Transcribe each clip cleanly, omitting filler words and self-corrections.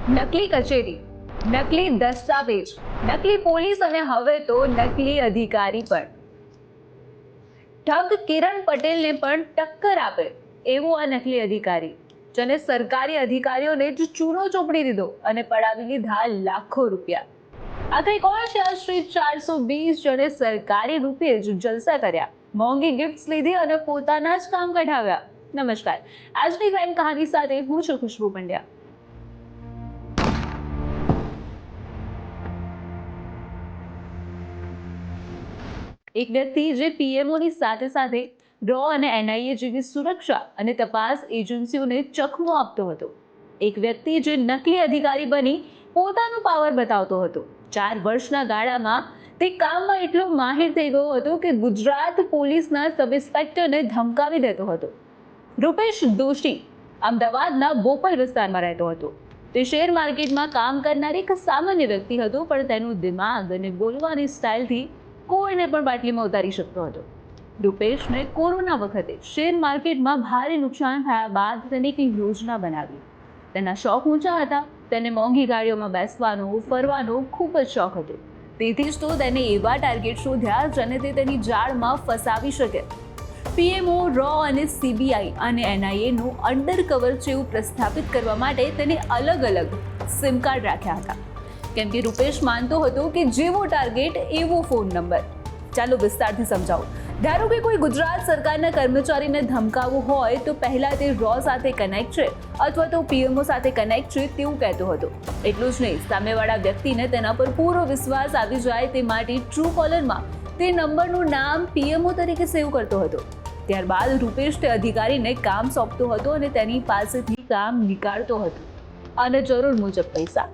નકલી કચેરી, નકલી દસ્તાવેજ, નકલી પોલીસ અને હવે તો નકલી અધિકારી પણ. ઠગ કિરણ પટેલને પણ ટક્કર આપે એવો આ નકલી અધિકારી, જેને સરકારી અધિકારીઓને જ ચૂનો ચોપડી દીધો અને પડાવી લીધા લાખો રૂપિયા. આખરે કોણ છે આ શ્રી 420 જેને સરકારી રૂપે જ જલસા કર્યા, મોંઘી ગિફ્ટ્સ લીધી અને પોતાના જ કામ કઢાવ્યા? નમસ્કાર, આજની ક્રાઇમ કહાની સાથે હું છું ખુશ્બુ પંડ્યા. એક વ્યક્તિ જે પીએમઓની સાથે સાથે રો અને એનઆઈએ જેવી સુરક્ષા અને તપાસ એજન્સીઓને ચકમો આપતો હતો. એક વ્યક્તિ જે નકલી અધિકારી બની પોતાનો પાવર બતાવતો હતો. 4 વર્ષના ગાળામાં તે કામમાં એટલો માહિર થઈ ગયો હતો કે ગુજરાત પોલીસના સબ ઇન્સ્પેક્ટરને ધમકાવી દેતો હતો. રૂપેશ દોશી અમદાવાદના બોપલ વિસ્તારમાં રહેતો હતો. તે શેર માર્કેટમાં કામ કરનાર એક સામાન્ય વ્યક્તિ હતો, પણ તેનું દિમાગ અને બોલવાની સ્ટાઇલથી કોઈને પણ બાટલીમાં ઉતારી શકતો હતો. રૂપેશને કોરોના વખતે શેર માર્કેટમાં ભારે નુકસાન થયા બાદ તેને એક યોજના બનાવી. તેના શોખ ઊંચા હતા. તેને મોંઘી ગાડીઓમાં બેસવાનો, ફરવાનો ખૂબ જ શોખ હતો. તેથી જ તો તેને એવા ટાર્ગેટ શોધ્યા જેને તે તેની જાળમાં ફસાવી શકે. પીએમઓ, રો અને સીબીઆઈ અને એનઆઈએનું અંડર કવર જેવું પ્રસ્થાપિત કરવા માટે તેને અલગ અલગ સિમ કાર્ડ રાખ્યા હતા. કેમ કે રૂપેશ માનતો હતો કે જેવો ટાર્ગેટ એવો ફોન નંબર. ચાલો વિસ્તારથી સમજાવું. ધારો કે કોઈ ગુજરાત સરકારના કર્મચારીને ધમકાવવું હોય તો પહેલા તે રો સાથે કનેક્ટ છે અથવા તો પીએમઓ સાથે કનેક્ટ છે તેવું કહેતો હતો. એટલું જ નહીં, સામેવાળા વ્યક્તિને તેના પર પૂરો વિશ્વાસ આવી જાય તે માટે ટ્રુ કોલરમાં તે નંબરનું નામ પીએમઓ તરીકે સેવ કરતો હતો. ત્યારબાદ રૂપેશ તે અધિકારીને કામ સોંપતો હતો અને તેની પાસેથી કામ નીકાળતો હતો, અને જરૂર મુજબ પૈસા.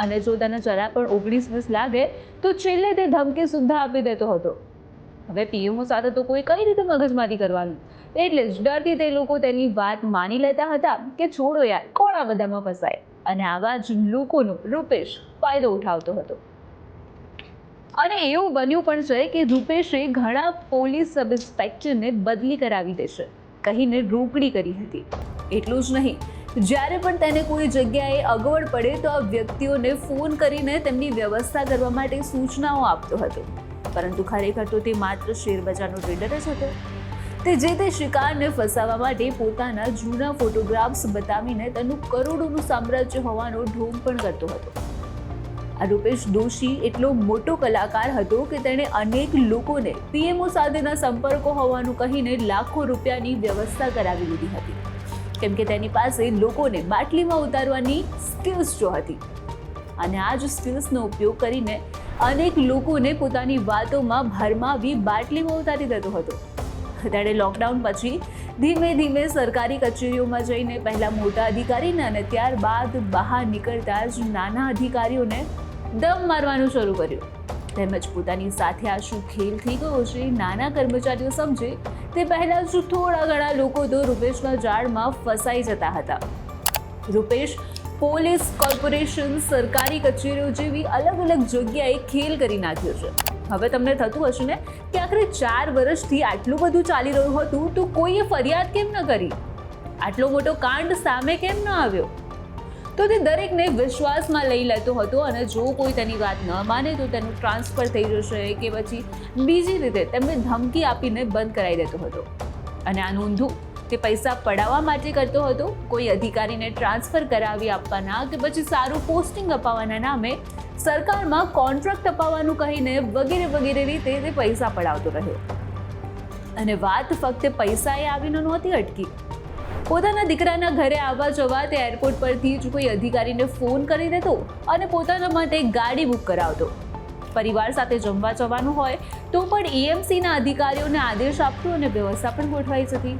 અને જો તેને જરા પણ 19-20 લાગે તો છેલ્લે તે ધમકી સુદ્ધા આપી દેતો હતો. હવે પીએમઓ સાથે તો કોઈ કઈ રીતે મગજમારી કરવાનું, એટલે જ ડરથી તે લોકો તેની વાત માની લેતા હતા કે છોડો યાર, કોણ આ બધામાં ફસાય. અને આવા જ લોકોનો રૂપેશ ફાયદો ઉઠાવતો હતો. અને એવું બન્યું પણ છે કે રૂપેશે ઘણા પોલીસ સબ ઇન્સ્પેક્ટરને બદલી કરાવી દેશે કહીને રોકડી કરી હતી. એટલું જ નહીં, જ્યારે પણ તેને કોઈ જગ્યાએ અગવડ પડે તો આ વ્યક્તિઓને ફોન કરીને તેમની વ્યવસ્થા કરવા માટે સૂચનાઓ આપતો હતો. પરંતુ ખરેખર તો તે માત્ર શેરબજારનો ટ્રેડર જ હતો. તે જે તે શિકારને ફસાવવા માટે પોતાના જૂના ફોટોગ્રાફ્સ બતાવીને તેનું કરોડોનું સામ્રાજ્ય હોવાનો ઢોંગ પણ કરતો હતો. આ રૂપેશ દોશી એટલો મોટો કલાકાર હતો કે તેણે અનેક લોકોને પીએમઓ સાથેના સંપર્કો હોવાનું કહીને લાખો રૂપિયાની વ્યવસ્થા કરાવી લીધી હતી. કેમ કે તેની પાસે લોકોને બાટલીમાં ઉતારવાની સ્કિલ્સ જો હતી. અને આ જ સ્કિલ્સનો ઉપયોગ કરીને અનેક લોકોને પોતાની વાતોમાં ભરમાવી બાટલીમાં ઉતારી દેતો હતો. તેણે લોકડાઉન પછી ધીમે ધીમે સરકારી કચેરીઓમાં જઈને પહેલા મોટા અધિકારીને અને ત્યારબાદ બહાર નીકળતા જ નાના અધિકારીઓને દમ મારવાનું શરૂ કર્યું. તેમજ પોતાની સાથે આ શું ખેલ થઈ ગયો છે નાના કર્મચારીઓ સમજે તે પહેલા જ થોડા ઘણા લોકો તો રૂપેશના જાળમાં ફસાઈ જતા હતા. રૂપેશ પોલીસ, કોર્પોરેશન, સરકારી કચેરીઓ જેવી અલગ અલગ જગ્યાએ ખેલ કરી નાખ્યો છે. હવે તમને થતું હશે ને કે આખરે 4 વર્ષથી આટલું બધું ચાલી રહ્યું હતું તો કોઈએ ફરિયાદ કેમ ન કરી, આટલો મોટો કાંડ સામે કેમ ન આવ્યો? તો તે દરેકને વિશ્વાસમાં લઈ લેતો હતો અને જો કોઈ તેની વાત ન માને તો તેનું ટ્રાન્સફર થઈ જશે કે પછી બીજી રીતે તેમને ધમકી આપીને બંધ કરાવી દેતો હતો. અને આ નોંધું તે પૈસા પડાવવા માટે કરતો હતો. કોઈ અધિકારીને ટ્રાન્સફર કરાવી આપવાના કે પછી સારું પોસ્ટિંગ અપાવવાના નામે સરકારમાં કોન્ટ્રાક્ટ અપાવવાનું કહીને વગેરે વગેરે રીતે તે પૈસા પડાવતો રહ્યો. અને વાત ફક્ત પૈસાએ આવીને નહોતી અટકી. પોતાના દીકરાના ઘરે આવવા જવા તે એરપોર્ટ પરથી જ કોઈ અધિકારીને ફોન કરી દેતો અને પોતાના માટે ગાડી બુક કરાવતો. પરિવાર સાથે જમવા જવાનું હોય તો પણ ઈએમસીના અધિકારીઓને આદેશ આપતો અને વ્યવસ્થા પણ ગોઠવાઈ જતી.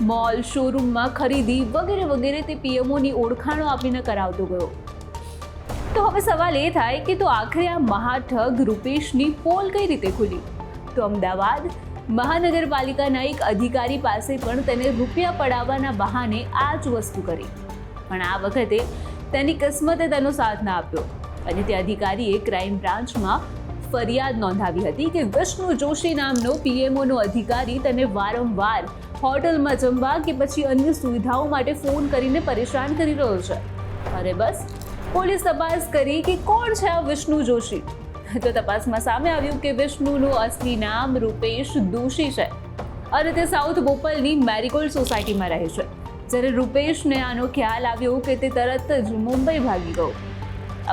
મોલ, શોરૂમમાં ખરીદી વગેરે વગેરે તે પીએમઓની ઓળખાણો આપીને કરાવતો ગયો. તો હવે સવાલ એ થાય કે તો આખરે આ મહાઠગ રૂપેશની પોલ કઈ રીતે ખુલી? તો અમદાવાદ મહાનગરપાલિકાના એક અધિકારી પાસે પણ તેને રૂપિયા પડાવવાના બહાને આ જ વસ્તુ કરી. પણ આ વખતે તેની કિસ્મતે તેનો સાથ ના આપ્યો અને તે અધિકારીએ ક્રાઇમ બ્રાન્ચમાં ફરિયાદ નોંધાવી હતી કે વિષ્ણુ જોશી નામનો પીએમઓનો અધિકારી તેને વારંવાર હોટલમાં જમવા કે પછી અન્ય સુવિધાઓ માટે ફોન કરીને પરેશાન કરી રહ્યો છે. અરે બસ, પોલીસ તપાસ કરી કે કોણ છે આ વિષ્ણુ જોશી. તો તપાસમાં સામે આવ્યું કે વિષ્ણુનું અસલી નામ રૂપેશ દોશી છે અને તે સાઉથ બોપલની મેરીગોલ્ડ સોસાયટીમાં રહે છે. જ્યારે રૂપેશને આનો ખ્યાલ આવ્યો કે તે તરત જ મુંબઈ ભાગી ગયો.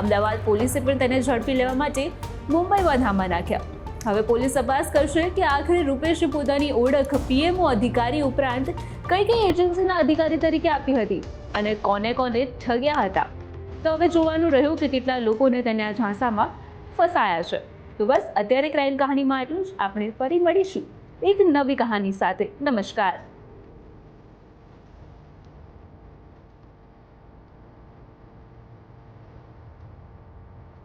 અમદાવાદ પોલીસે પણ તેને ઝડપી લેવા માટે મુંબઈમાં ધામા નાખ્યા. હવે પોલીસ તપાસ કરશે કે આખરે રૂપેશે પોતાની ઓળખ પીએમઓ અધિકારી ઉપરાંત કઈ કઈ એજન્સીના અધિકારી તરીકે આપી હતી અને કોને કોને ઠગ્યા હતા. તો હવે જોવાનું રહ્યું કે કેટલા લોકોને તેને આ ઝાંસામાં ફસાયા છે. તો બસ અત્યારે ક્રાઇમ કહાનીમાં એટલું જ. આપણે ફરી મળીશું એક નવી કહાની સાથે. નમસ્કાર.